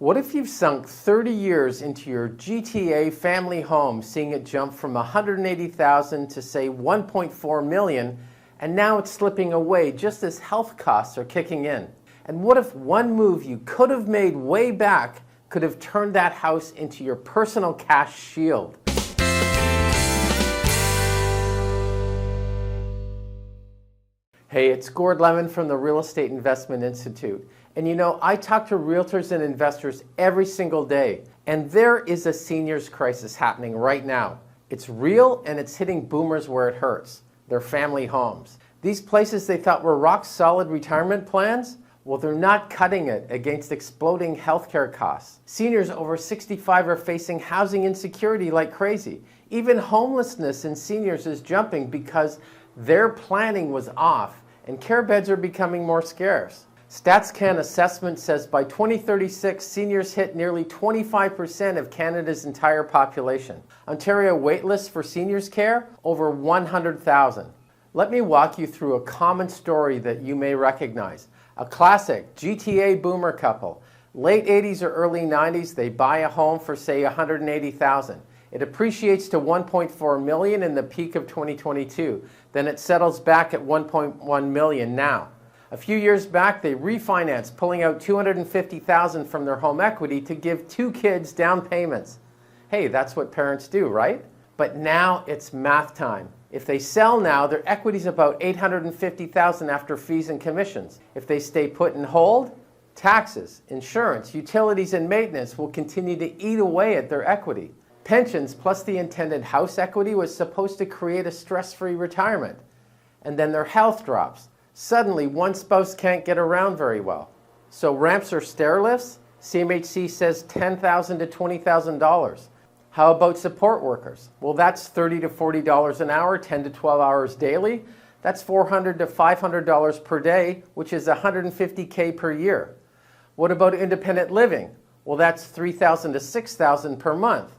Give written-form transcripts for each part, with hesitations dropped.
What if you've sunk 30 years into your GTA family home, seeing it jump from $180,000 to say $1.4 million, and now it's slipping away just as health costs are kicking in? And what if one move you could have made way back could have turned that house into your personal cash shield? Hey, it's Gord Lemon from the Real Estate Investment Institute. And you know, I talk to realtors and investors every single day, and there is a seniors crisis happening right now. It's real and it's hitting boomers where it hurts, their family homes. These places they thought were rock solid retirement plans, well, they're not cutting it against exploding healthcare costs. Seniors over 65 are facing housing insecurity like crazy. Even homelessness in seniors is jumping because their planning was off and care beds are becoming more scarce. StatsCan assessment says by 2036, seniors hit nearly 25% of Canada's entire population. Ontario waitlists for seniors care, over 100,000. Let me walk you through a common story that you may recognize. A classic GTA boomer couple. Late 80s or early 90s, they buy a home for say $180,000. It appreciates to $1.4 million in the peak of 2022. Then it settles back at $1.1 million now. A few years back, they refinanced, pulling out $250,000 from their home equity to give 2 kids down payments. Hey, that's what parents do, right? But now it's math time. If they sell now, their equity's about $850,000 after fees and commissions. If they stay put and hold, taxes, insurance, utilities, and maintenance will continue to eat away at their equity. Pensions plus the intended house equity was supposed to create a stress-free retirement. And then their health drops. Suddenly, one spouse can't get around very well. So ramps or stair lifts? CMHC says $10,000 to $20,000. How about support workers? Well, that's $30 to $40 an hour, 10 to 12 hours daily. That's $400 to $500 per day, which is $150K per year. What about independent living? Well, that's $3,000 to $6,000 per month.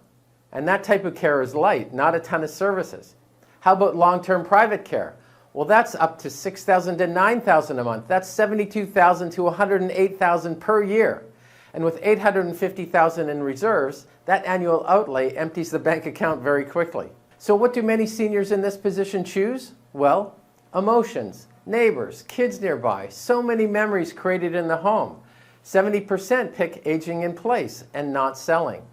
And that type of care is light, not a ton of services. How about long-term private care? Well, that's up to $6,000 to $9,000 a month. That's $72,000 to $108,000 per year. And with $850,000 in reserves, that annual outlay empties the bank account very quickly. So what do many seniors in this position choose? Well, emotions, neighbors, kids nearby, so many memories created in the home. 70% pick aging in place and not selling.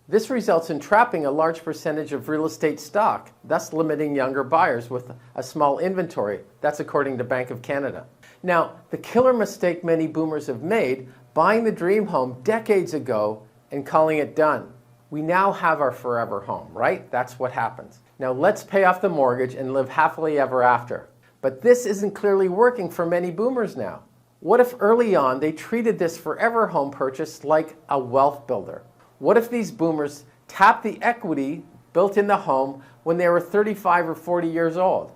This results in trapping a large percentage of real estate stock, thus limiting younger buyers with a small inventory. That's according to Bank of Canada. Now, the killer mistake many boomers have made, buying the dream home decades ago and calling it done. We now have our forever home, right? That's what happens. Now let's pay off the mortgage and live happily ever after. But this isn't clearly working for many boomers now. What if early on they treated this forever home purchase like a wealth builder? What if these boomers tapped the equity built in the home when they were 35 or 40 years old?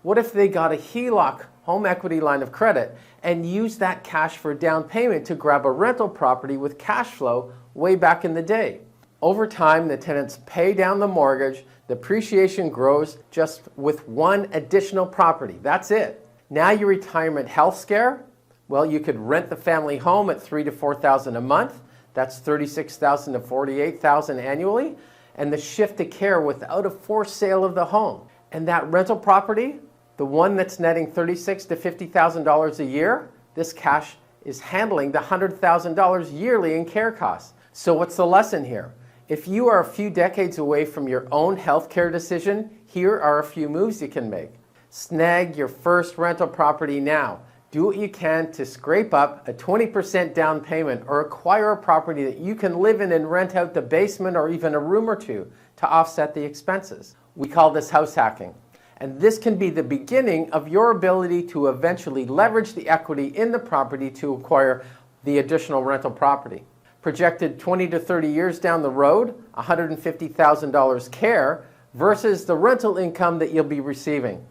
What if they got a HELOC, home equity line of credit, and used that cash for a down payment to grab a rental property with cash flow way back in the day? Over time, the tenants pay down the mortgage, the appreciation grows just with one additional property. That's it. Now your retirement health scare? Well, you could rent the family home at $3,000 to $4,000 a month. That's $36,000 to $48,000 annually, and the shift to care without a forced sale of the home. And that rental property, the one that's netting $36,000 to $50,000 a year, this cash is handling the $100,000 yearly in care costs. So what's the lesson here? If you are a few decades away from your own healthcare decision, here are a few moves you can make. Snag your first rental property now. Do what you can to scrape up a 20% down payment or acquire a property that you can live in and rent out the basement or even a room or two to offset the expenses. We call this house hacking. And this can be the beginning of your ability to eventually leverage the equity in the property to acquire the additional rental property. Projected 20 to 30 years down the road, $150,000 care versus the rental income that you'll be receiving.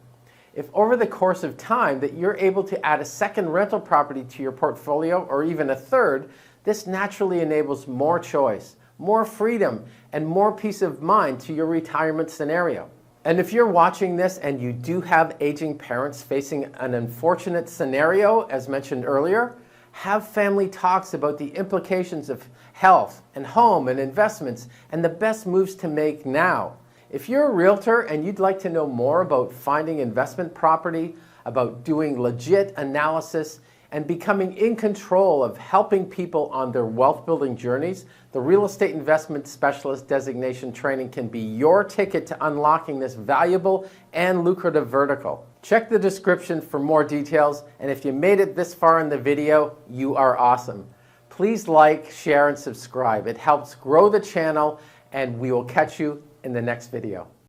If over the course of time that you're able to add a second rental property to your portfolio or even a third, this naturally enables more choice, more freedom, and more peace of mind to your retirement scenario. And if you're watching this and you do have aging parents facing an unfortunate scenario, as mentioned earlier, have family talks about the implications of health and home and investments and the best moves to make now. If you're a realtor and you'd like to know more about finding investment property, about doing legit analysis, and becoming in control of helping people on their wealth building journeys, the Real Estate Investment Specialist Designation Training can be your ticket to unlocking this valuable and lucrative vertical. Check the description for more details, and if you made it this far in the video, you are awesome. Please like, share, and subscribe. It helps grow the channel, and we will catch you in the next video.